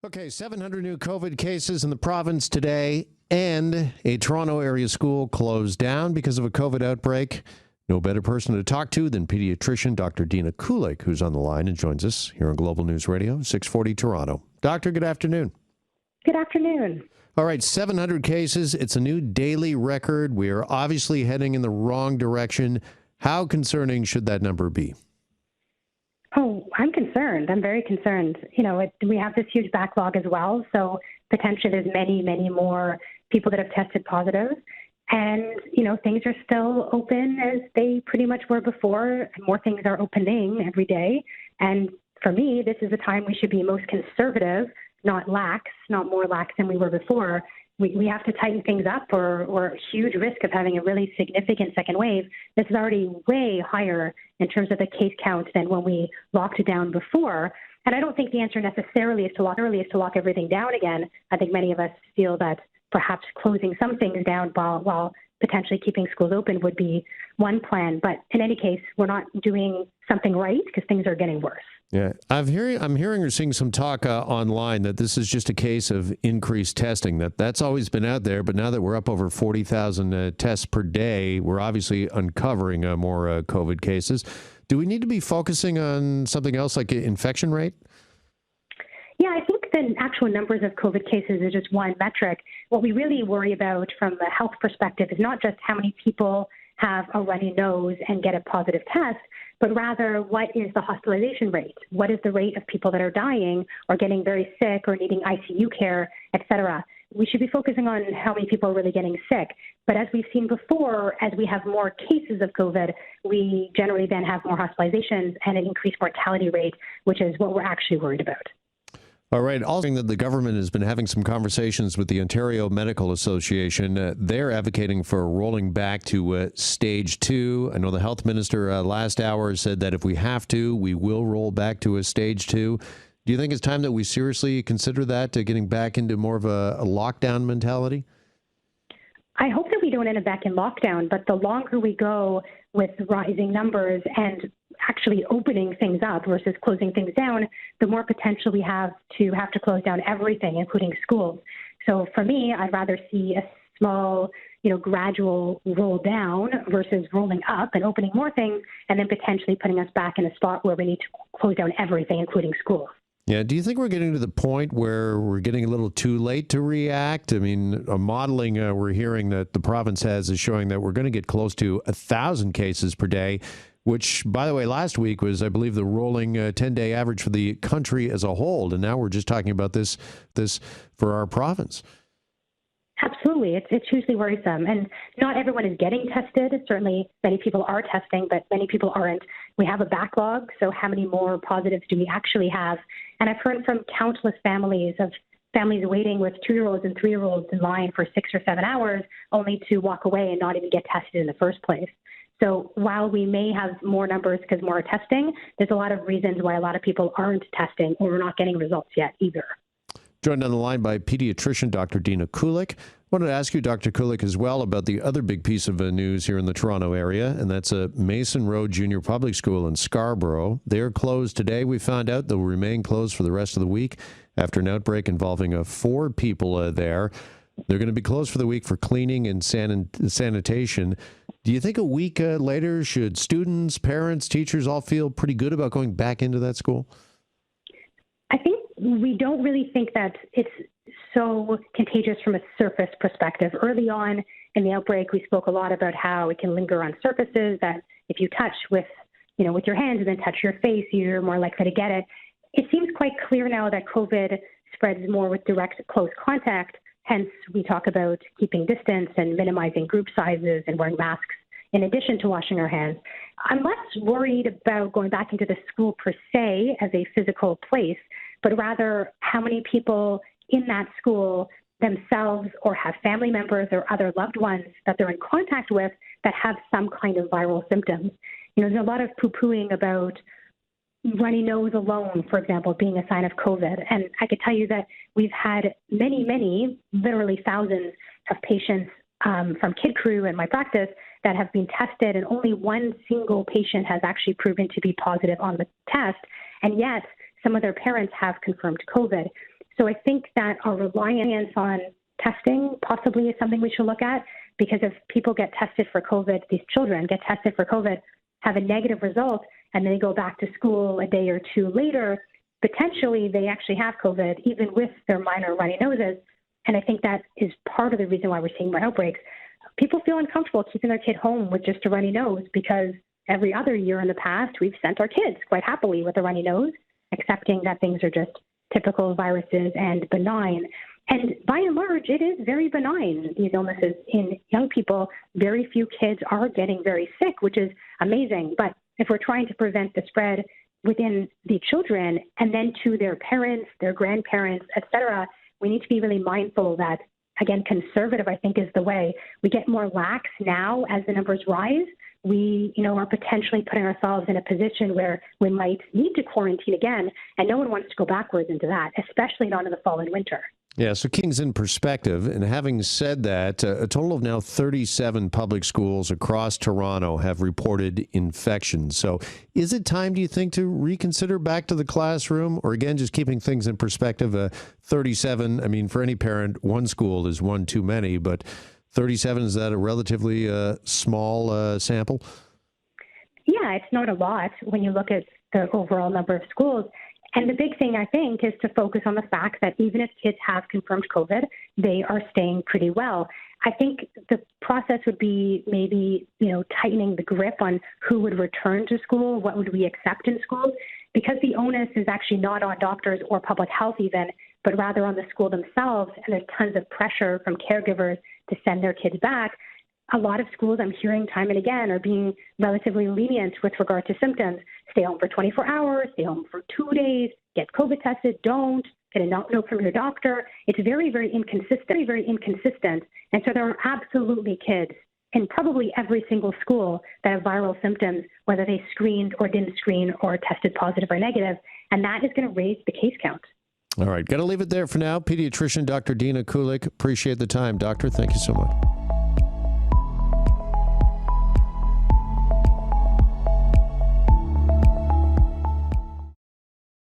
Okay, 700 new COVID cases in the province today, and a Toronto area school closed down because of a COVID outbreak. No better person to talk to than pediatrician Dr. Dina Kulik, who's on the line and joins us here on Global News Radio, 640 Toronto. Doctor, good afternoon. Good afternoon. All right, 700 cases. It's a new daily record. We are obviously heading in the wrong direction. How concerning should that number be? Oh, I'm concerned. I'm very concerned. We have this huge backlog as well. So potentially there's many more people that have tested positive. And, things are still open as they pretty much were before. More things are opening every day. And for me, this is a time we should be most conservative, not lax, not more lax than we were before. We have to tighten things up or a huge risk of having a really significant second wave. This is already way higher in terms of the case count than when we locked it down before. And I don't think the answer necessarily is to lock everything down again. I think many of us feel that perhaps closing some things down while potentially keeping schools open would be one plan. But in any case, we're not doing something right because things are getting worse. Yeah, I'm hearing or seeing some talk online that this is just a case of increased testing. That's always been out there, but now that we're up over 40,000 tests per day, we're obviously uncovering more COVID cases. Do we need to be focusing on something else like infection rate? Yeah, I think the actual numbers of COVID cases is just one metric. What we really worry about from a health perspective is not just how many people have a runny nose and get a positive test, but rather what is the hospitalization rate? What is the rate of people that are dying or getting very sick or needing ICU care, et cetera? We should be focusing on how many people are really getting sick. But as we've seen before, as we have more cases of COVID, we generally then have more hospitalizations and an increased mortality rate, which is what we're actually worried about. All right. Also, that the government has been having some conversations with the Ontario Medical Association. They're advocating for rolling back to stage 2. I know the health minister last hour said that if we have to, we will roll back to a stage 2. Do you think it's time that we seriously consider that, getting back into more of a lockdown mentality? I hope that we don't end up back in lockdown, but the longer we go with rising numbers and actually opening things up versus closing things down, the more potential we have to close down everything, including schools. So for me, I'd rather see a small, gradual roll down versus rolling up and opening more things and then potentially putting us back in a spot where we need to close down everything, including schools. Yeah. Do you think we're getting to the point where we're getting a little too late to react? I mean, a modeling we're hearing that the province has is showing that we're going to get close to 1,000 cases per day, which, by the way, last week was, I believe, the rolling 10-day average for the country as a whole. And now we're just talking about this for our province. Absolutely. It's hugely worrisome. And not everyone is getting tested. Certainly, many people are testing, but many people aren't. We have a backlog. So how many more positives do we actually have? And I've heard from countless families waiting with 2-year-olds and 3-year-olds in line for 6 or 7 hours, only to walk away and not even get tested in the first place. So while we may have more numbers because more are testing, there's a lot of reasons why a lot of people aren't testing or we're not getting results yet either. Joined on the line by pediatrician Dr. Dina Kulik. I wanted to ask you, Dr. Kulik, as well about the other big piece of news here in the Toronto area, and that's Mason Road Junior Public School in Scarborough. They're closed today. We found out they'll remain closed for the rest of the week after an outbreak involving 4 people there. They're going to be closed for the week for cleaning and sanitation. Do you think a week later, should students, parents, teachers all feel pretty good about going back into that school? I think we don't really think that it's so contagious from a surface perspective. Early on in the outbreak, we spoke a lot about how it can linger on surfaces, that if you touch with your hands and then touch your face, you're more likely to get it. It seems quite clear now that COVID spreads more with direct, close contact. Hence, we talk about keeping distance and minimizing group sizes and wearing masks in addition to washing our hands. I'm less worried about going back into the school per se as a physical place, but rather how many people in that school themselves or have family members or other loved ones that they're in contact with that have some kind of viral symptoms. There's a lot of poo-pooing about runny nose alone, for example, being a sign of COVID. And I could tell you that we've had many, literally thousands of patients from Kid Crew and my practice that have been tested, and only one single patient has actually proven to be positive on the test. And yet, some of their parents have confirmed COVID. So I think that our reliance on testing possibly is something we should look at, because if people get tested for COVID, these children get tested for COVID, have a negative result, and then they go back to school a day or two later, potentially they actually have COVID, even with their minor runny noses. And I think that is part of the reason why we're seeing more outbreaks. People feel uncomfortable keeping their kid home with just a runny nose, because every other year in the past, we've sent our kids quite happily with a runny nose, accepting that things are just typical viruses and benign. And by and large, it is very benign, these illnesses in young people. Very few kids are getting very sick, which is amazing. But if we're trying to prevent the spread within the children and then to their parents, their grandparents, et cetera, we need to be really mindful that, again, conservative, I think, is the way. We get more lax now as the numbers rise. We, are potentially putting ourselves in a position where we might need to quarantine again, and no one wants to go backwards into that, especially not in the fall and winter. Yeah, so King's in perspective. And having said that, a total of now 37 public schools across Toronto have reported infections. So is it time, do you think, to reconsider back to the classroom? Or again, just keeping things in perspective, 37, I mean, for any parent, one school is one too many, but 37, is that a relatively small sample? Yeah, it's not a lot when you look at the overall number of schools. And the big thing, I think, is to focus on the fact that even if kids have confirmed COVID, they are staying pretty well. I think the process would be maybe, tightening the grip on who would return to school, what would we accept in schools, because the onus is actually not on doctors or public health even, but rather on the school themselves. And there's tons of pressure from caregivers to send their kids back. A lot of schools, I'm hearing time and again, are being relatively lenient with regard to symptoms. Stay home for 24 hours, stay home for 2 days, get COVID tested, don't, get a note from your doctor. It's very, very inconsistent. And so there are absolutely kids in probably every single school that have viral symptoms, whether they screened or didn't screen or tested positive or negative. And that is going to raise the case count. All right, got to leave it there for now. Pediatrician Dr. Dina Kulik, appreciate the time. Doctor, thank you so much.